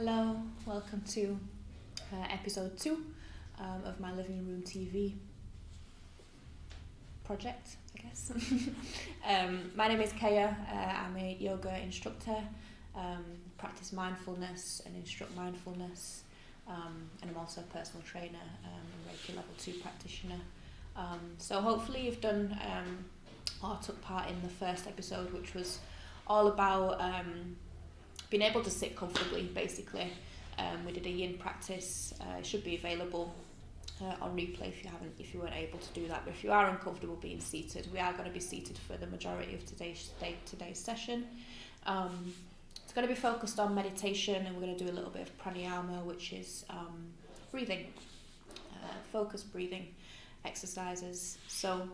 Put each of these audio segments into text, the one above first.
Hello, welcome to episode 2 of my living room TV project, I guess. My name is Kaya. I'm a yoga instructor, practice mindfulness and instruct mindfulness, and I'm also a personal trainer and Reiki level 2 practitioner. So hopefully you've done or took part in the first episode, which was all about being able to sit comfortably, basically. We did a yin practice. It should be available on replay if you weren't able to do that. But if you are uncomfortable being seated, we are going to be seated for the majority of today's session. It's going to be focused on meditation, and we're going to do a little bit of pranayama, which is breathing, focused breathing exercises. So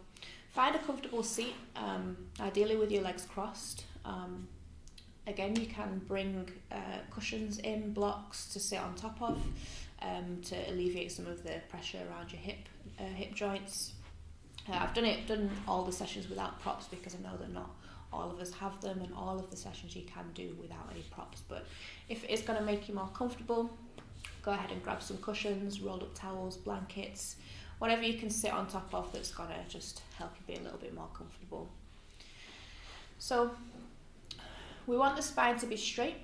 find a comfortable seat, ideally with your legs crossed. Again, you can bring cushions in, blocks to sit on top of, to alleviate some of the pressure around your hip joints. I've done all the sessions without props because I know that not all of us have them, and all of the sessions you can do without any props. But if it is going to make you more comfortable, go ahead and grab some cushions, rolled up towels, blankets, whatever you can sit on top of that's going to just help you be a little bit more comfortable. So we want the spine to be straight.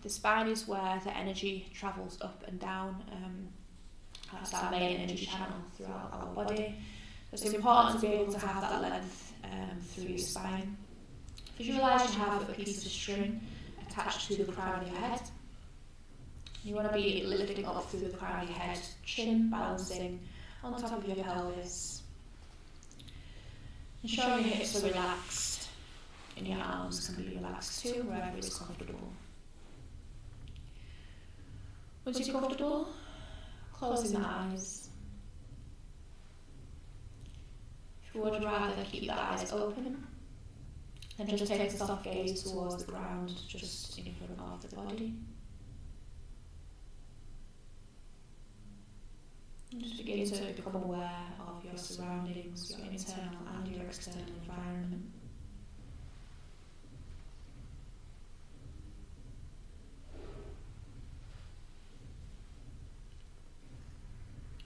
The spine is where the energy travels up and down. That's our main energy channel throughout our body. So it's important to be able to have that length through your spine. Visualise you have a piece of string attached to the crown of your head. You want to be lifting up through the crown of your head, chin balancing on top of your pelvis. Ensuring your hips are relaxed. And your arms can be relaxed too, wherever it's comfortable. Once you're comfortable, closing the eyes. If you would rather keep the eyes open, then just take a soft gaze towards the ground, just in front of the body. And just begin to become aware of your surroundings, your internal and your external environment.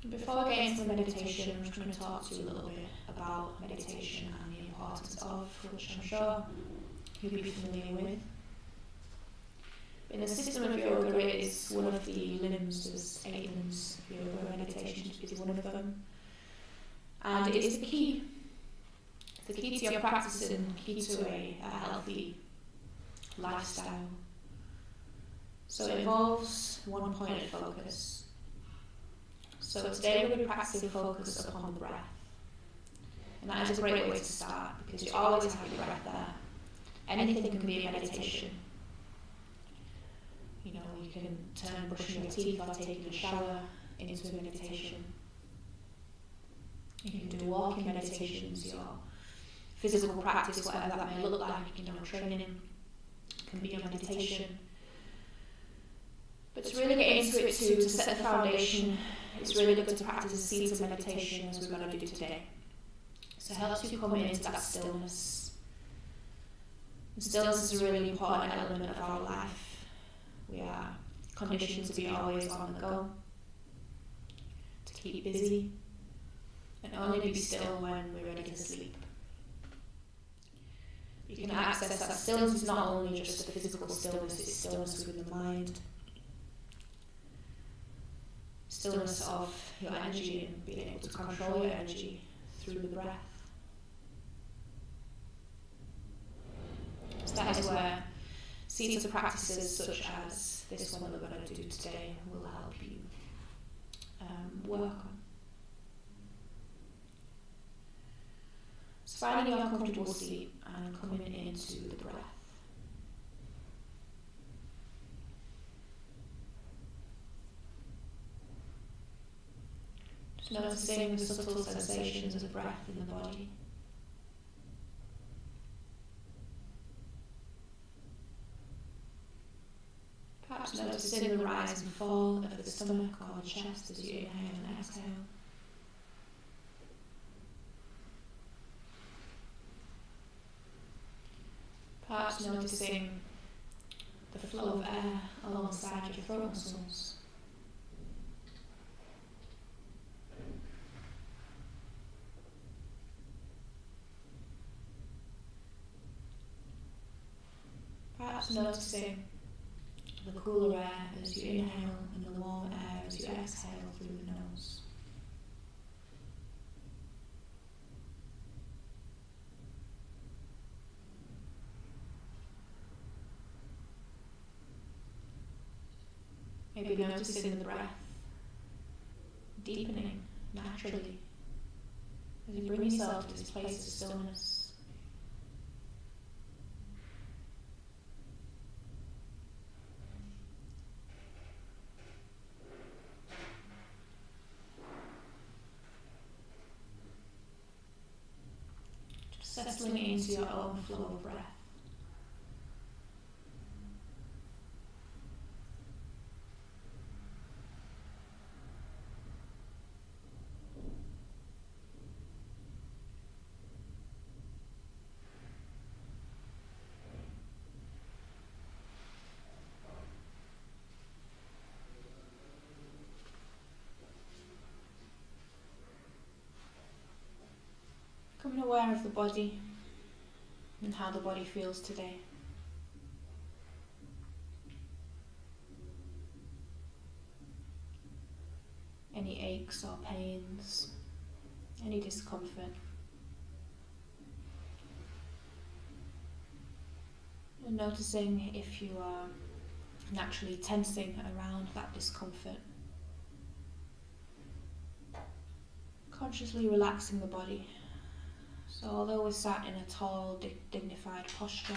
Before we get into the meditation, I'm just going to talk to you a little bit about meditation and the importance of, which I'm sure you'll be familiar with. In the system of yoga, it is one of the limbs. There's 8 limbs of yoga. Meditation is one of them, and it is the key. It's the key to your practice and key to a healthy lifestyle. So it involves one point of focus. So today we're going to be practicing focus upon the breath. And that is a great way to start, because you always have your breath there. Anything can be a meditation. You know, you can turn brushing your teeth or taking a shower into a meditation. You can do walking meditations, your physical practice, whatever that may look like, training can be a meditation. But to really get into it too, to set the foundation, it's really good to practice a seated meditation as we're going to do today. So it helps you come into that stillness. And stillness is a really important element of our life. We are conditioned to be always on the go, to keep busy, and only be still when we're ready to sleep. You can access that stillness is not only just the physical stillness, it's stillness within the mind. Stillness of your energy and being able to control your energy through the breath. So that is where seated practices such as this one that we're going to do today will help you work on. So finding your comfortable seat and coming into the breath. Noticing the subtle sensations of breath in the body. Perhaps noticing the rise and fall of the stomach or the chest as you inhale and exhale. Perhaps noticing the flow of air alongside your throat muscles. Perhaps noticing the cooler air as you inhale and the warm air as you exhale through the nose. Maybe noticing the breath deepening naturally as you bring yourself to this place of stillness. Just settling into your own flow of breath. Becoming aware of the body and how the body feels today. Any aches or pains, any discomfort. And noticing if you are naturally tensing around that discomfort. Consciously relaxing the body. So although we're sat in a tall, dignified posture,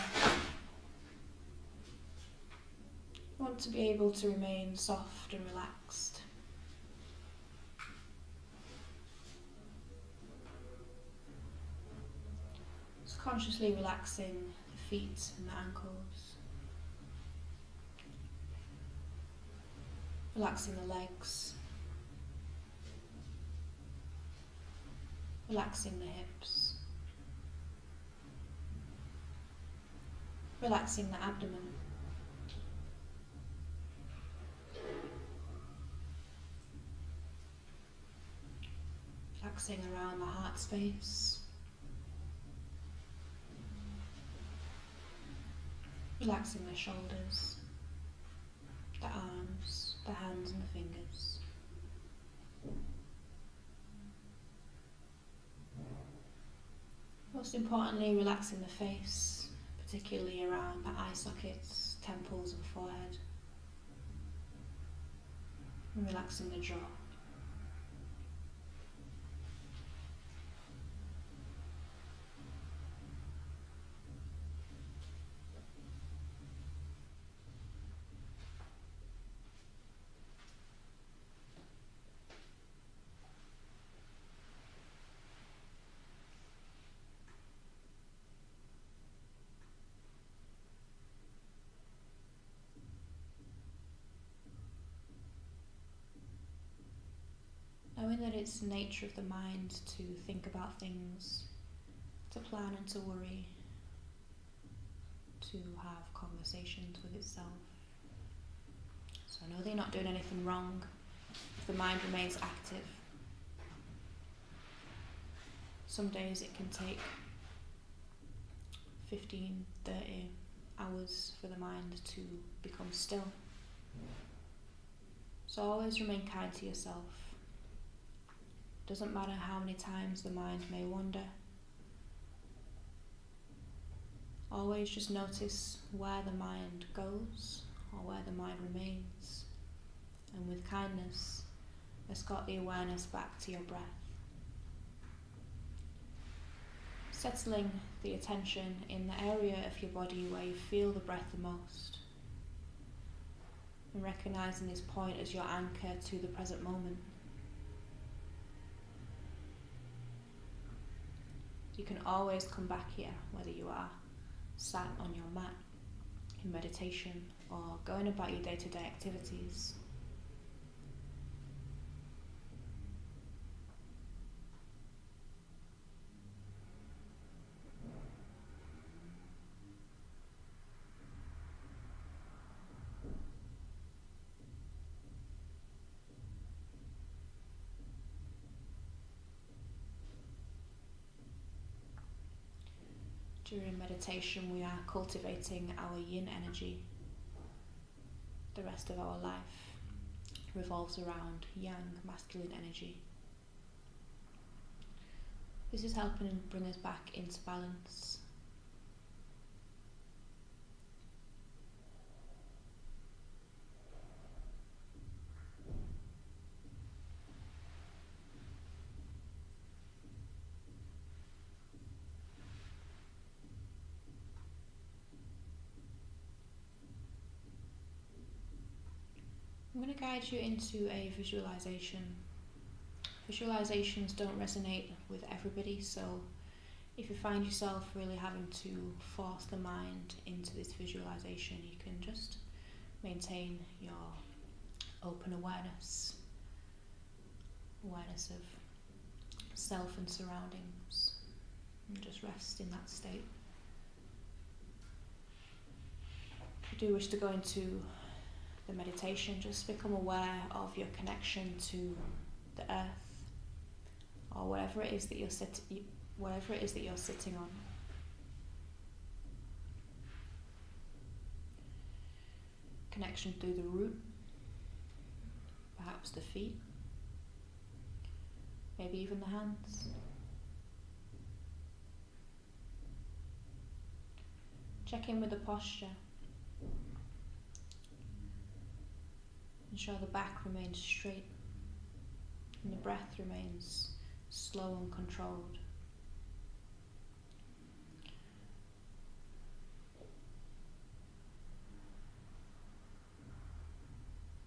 we want to be able to remain soft and relaxed. Just consciously relaxing the feet and the ankles. Relaxing the legs. Relaxing the hips. Relaxing the abdomen. Relaxing around the heart space. Relaxing the shoulders, the arms, the hands and the fingers. Most importantly, relaxing the face, particularly around the eye sockets, temples and forehead. And relaxing the jaw. Knowing that it's the nature of the mind to think about things, to plan and to worry, to have conversations with itself. So know that you're not doing anything wrong if the mind remains active. Some days it can take 15, 30 hours for the mind to become still. So always remain kind to yourself. Doesn't matter how many times the mind may wander. Always just notice where the mind goes or where the mind remains. And with kindness, escort the awareness back to your breath. Settling the attention in the area of your body where you feel the breath the most. And recognizing this point as your anchor to the present moment. You can always come back here, whether you are sat on your mat in meditation or going about your day-to-day activities. During meditation, we are cultivating our yin energy. The rest of our life revolves around yang, masculine energy. This is helping bring us back into balance. I'm going to guide you into a visualization. Visualizations don't resonate with everybody, so if you find yourself really having to force the mind into this visualization, you can just maintain your open awareness of self and surroundings, and just rest in that state. If you do wish to go into the meditation, just become aware of your connection to the earth, or whatever it is that you're sitting on. Connection through the root, perhaps the feet, maybe even the hands. Check in with the posture. Ensure the back remains straight and the breath remains slow and controlled.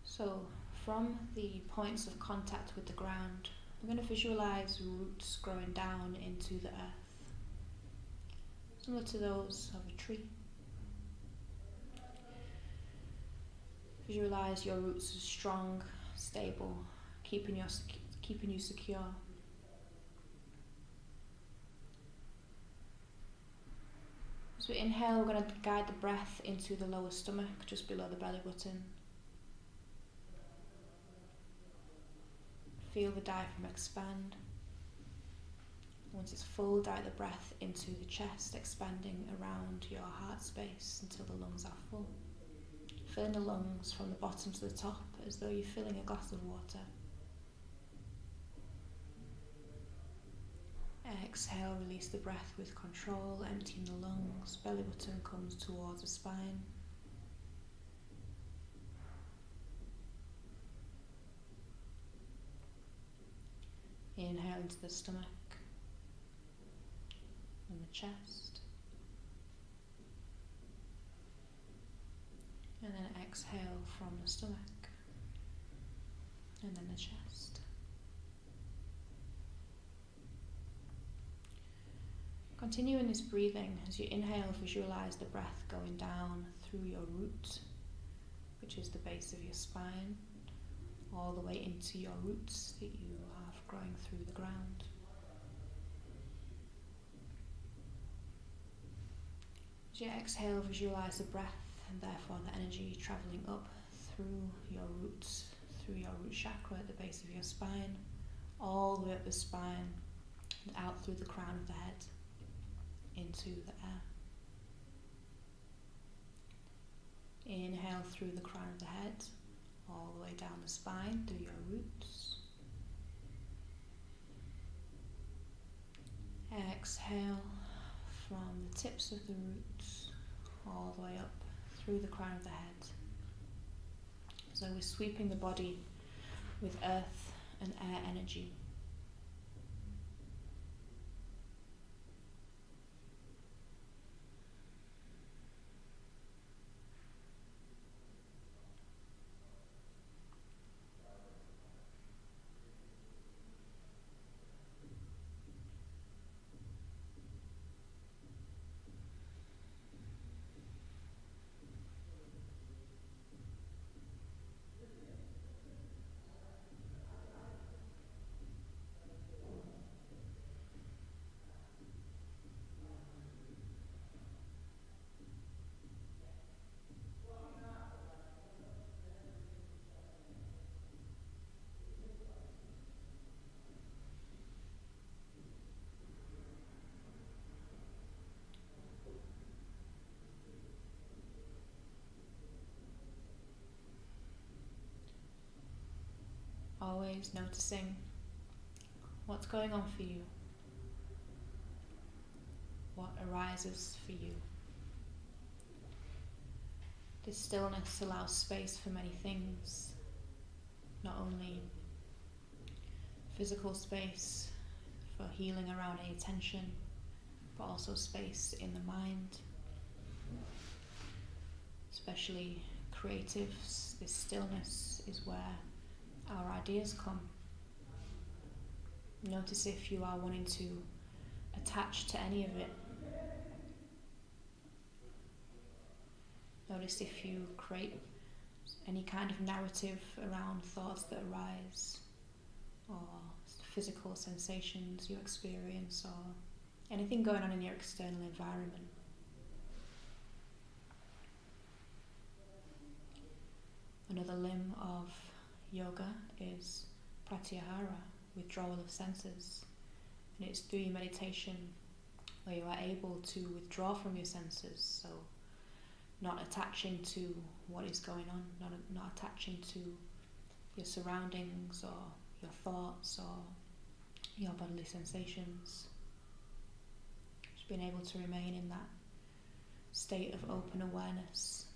So, from the points of contact with the ground, I'm going to visualize roots growing down into the earth, similar to those of a tree. Visualize your roots as strong, stable, keeping you secure. As we inhale, we're going to guide the breath into the lower stomach, just below the belly button. Feel the diaphragm expand. Once it's full, direct the breath into the chest, expanding around your heart space until the lungs are full. Filling the lungs from the bottom to the top as though you're filling a glass of water. Exhale, release the breath with control, emptying the lungs. Belly button comes towards the spine. Inhale into the stomach and the chest. And then exhale from the stomach and then the chest. Continue in this breathing. As you inhale, visualize the breath going down through your root, which is the base of your spine, all the way into your roots that you have growing through the ground. As you exhale, visualize the breath and therefore the energy travelling up through your roots, through your root chakra at the base of your spine, all the way up the spine and out through the crown of the head into the air. Inhale through the crown of the head, all the way down the spine through your roots. Exhale from the tips of the roots all the way up through the crown of the head. So we're sweeping the body with earth and air energy. always noticing what's going on for you, what arises for you. This stillness allows space for many things, not only physical space for healing around any tension, but also space in the mind. Especially creatives, this stillness is where our ideas come. Notice if you are wanting to attach to any of it. Notice if you create any kind of narrative around thoughts that arise, or physical sensations you experience, or anything going on in your external environment. Another limb of yoga is pratyahara, withdrawal of senses. And it's through your meditation where you are able to withdraw from your senses, so not attaching to what is going on, not attaching to your surroundings or your thoughts or your bodily sensations. Just being able to remain in that state of open awareness.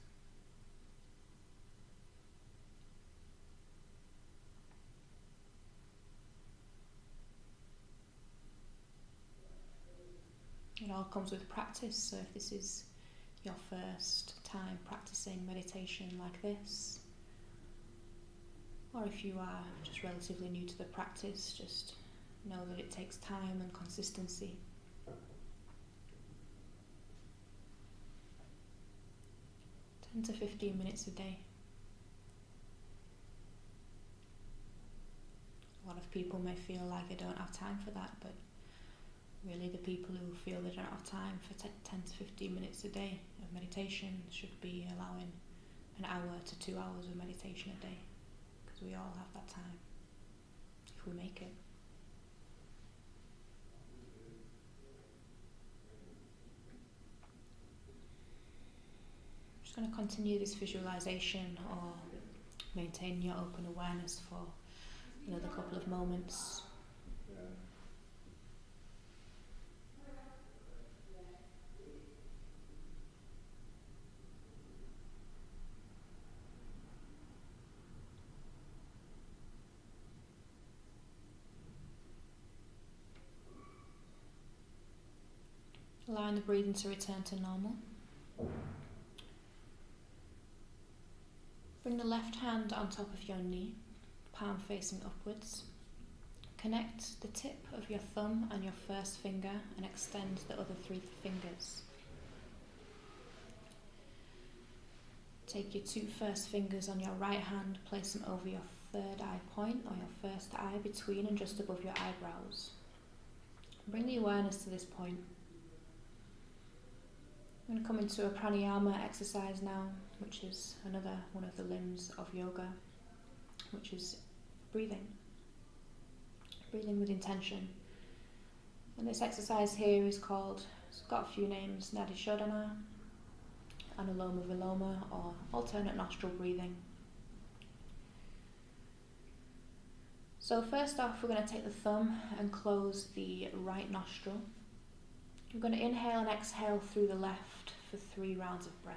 It all comes with practice, so if this is your first time practicing meditation like this, or if you are just relatively new to the practice, just know that it takes time and consistency. 10 to 15 minutes a day. A lot of people may feel like they don't have time for that, but really the people who feel they don't have time for 10 to 15 minutes a day of meditation should be allowing an hour to 2 hours of meditation a day, because we all have that time, if we make it. I'm just going to continue this visualization or maintain your open awareness for another couple of moments. Allowing the breathing to return to normal. Bring the left hand on top of your knee, palm facing upwards. Connect the tip of your thumb and your first finger and extend the other 3 fingers. Take your 2 first fingers on your right hand, place them over your third eye point or your first eye between and just above your eyebrows. Bring the awareness to this point. I'm going to come into a pranayama exercise now, which is another one of the limbs of yoga, which is breathing. Breathing with intention. And this exercise here is called, it's got a few names, Nadi Shodhana, Anuloma Viloma, or alternate nostril breathing. So first off, we're going to take the thumb and close the right nostril. We're going to inhale and exhale through the left for 3 rounds of breath.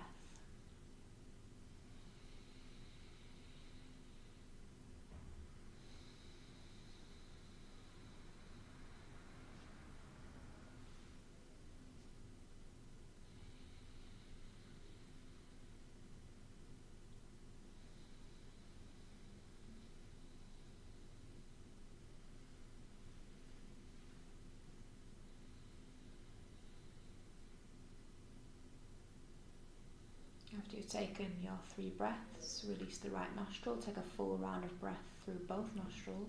After you've taken your 3 breaths, release the right nostril, take a full round of breath through both nostrils.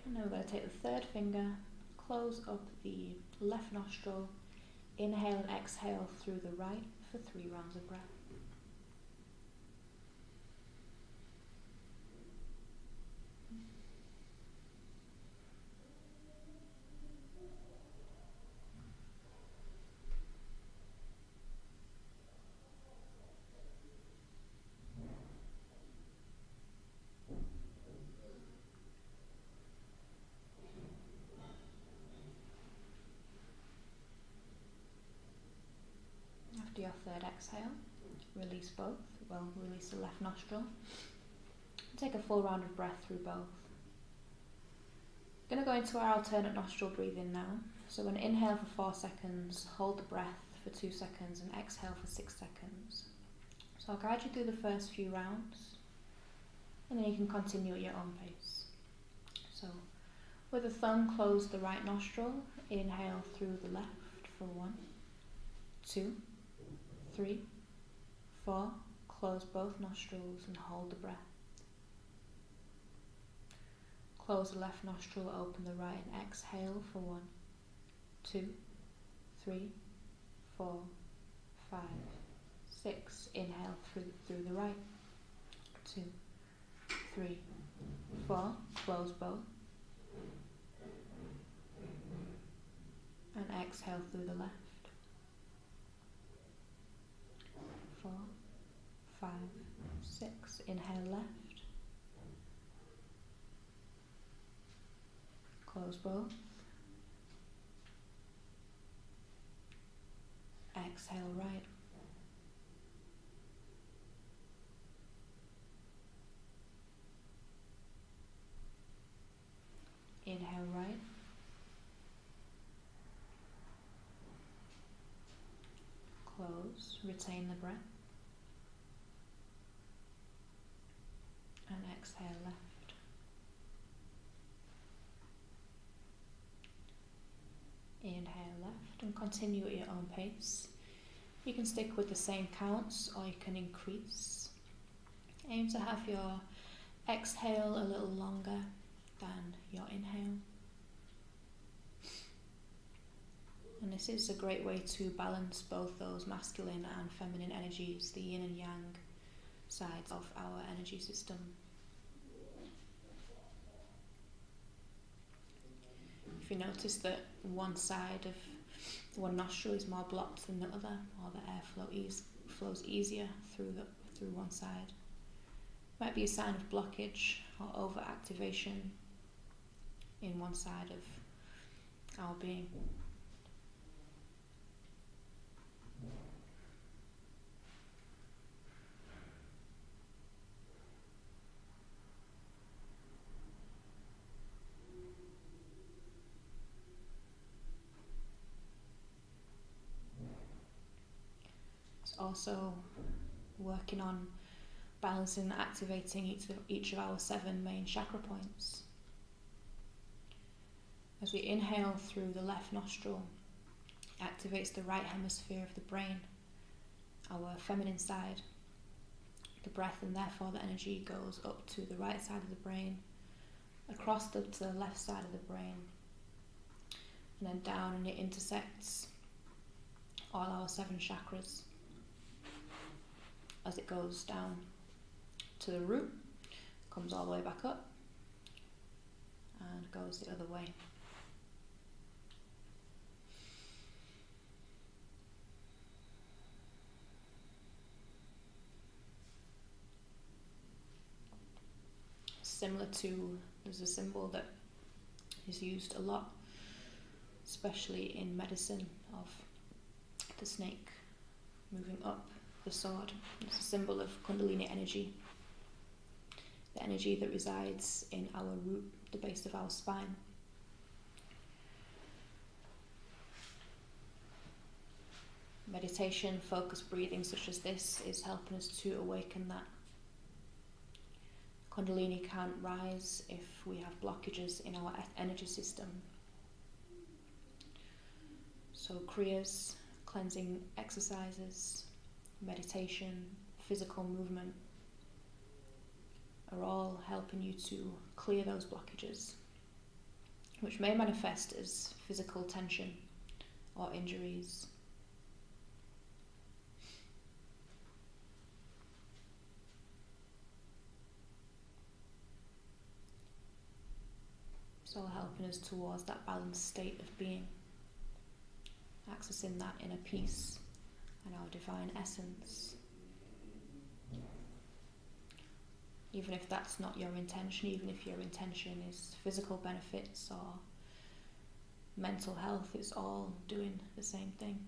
And then we're going to take the 3rd finger, close up the left nostril, inhale and exhale through the right for 3 rounds of breath. release both. Well, release the left nostril. Take a full round of breath through both. Going to go into our alternate nostril breathing now. So when inhale for 4 seconds, hold the breath for 2 seconds and exhale for 6 seconds. So I'll guide you through the first few rounds and then you can continue at your own pace. So with the thumb, close the right nostril, inhale through the left for 1, 2, 3, 4, close both nostrils and hold the breath. Close the left nostril, open the right and exhale for 1, 2, 3, 4, 5, 6. Inhale through the right. 2, 3, 4. Close both. And exhale through the left. 4, 5, 6. Inhale left. Close both. Exhale right. Inhale right. Close. Retain the breath. And exhale left. Inhale left and continue at your own pace. You can stick with the same counts or you can increase. Aim to have your exhale a little longer than your inhale. And this is a great way to balance both those masculine and feminine energies, the yin and yang sides of our energy system. If you notice that one side of one nostril is more blocked than the other, or the airflow flows easier through one side, might be a sign of blockage or overactivation in one side of our being. Also working on balancing and activating each of our 7 main chakra points. As we inhale through the left nostril, it activates the right hemisphere of the brain, our feminine side. The breath and therefore the energy goes up to the right side of the brain, across to the left side of the brain, and then down, and it intersects all our 7 chakras. As it goes down to the root, comes all the way back up and goes the other way. Similar to, there's a symbol that is used a lot, especially in medicine, of the snake moving up the sword. It's a symbol of Kundalini energy, the energy that resides in our root, the base of our spine. Meditation, focused breathing such as this is helping us to awaken that. Kundalini can't rise if we have blockages in our energy system. So Kriyas, cleansing exercises, meditation, physical movement are all helping you to clear those blockages, which may manifest as physical tension or injuries. It's all helping us towards that balanced state of being, accessing that inner peace and our divine essence. Even if that's not your intention, even if your intention is physical benefits or mental health, it's all doing the same thing.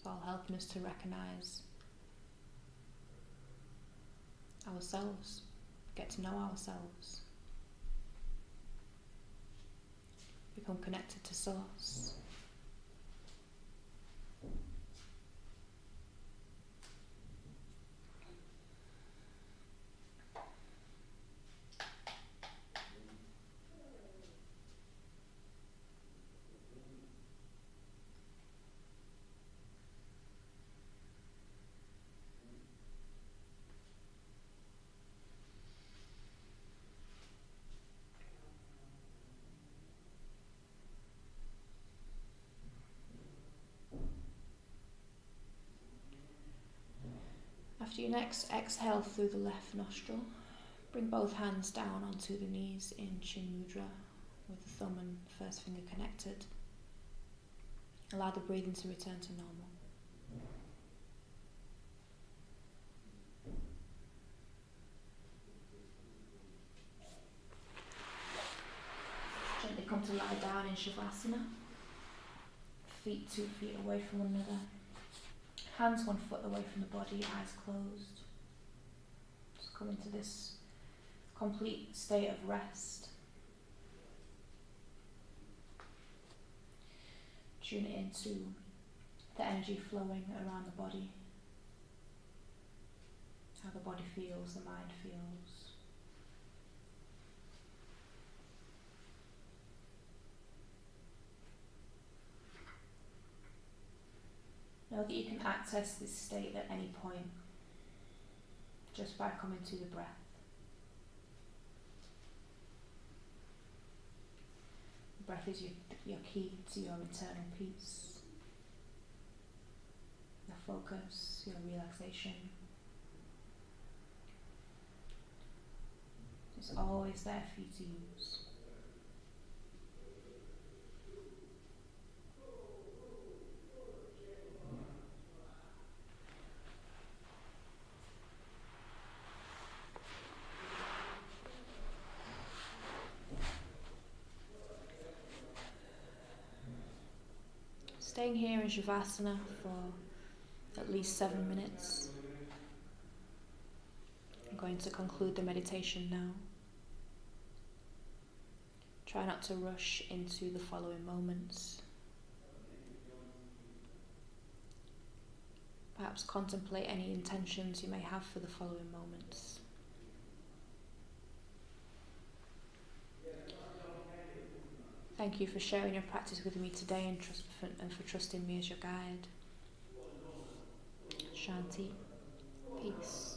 It's all helping us to recognise ourselves, get to know ourselves, become connected to Source. After your next exhale through the left nostril, bring both hands down onto the knees in Chin Mudra with the thumb and first finger connected. Allow the breathing to return to normal. Gently come to lie down in Shavasana. Feet 2 feet away from one another. Hands 1 foot away from the body, eyes closed. Just come into this complete state of rest. Tune into the energy flowing around the body. How the body feels, the mind feels. Know that you can access this state at any point just by coming to the breath. The breath is your key to your internal peace, your focus, your relaxation. It's always there for you to use. Staying here in Shavasana for at least 7 minutes. I'm going to conclude the meditation now. Try not to rush into the following moments. Perhaps contemplate any intentions you may have for the following moments. Thank you for sharing your practice with me today and for trusting me as your guide. Shanti. Peace.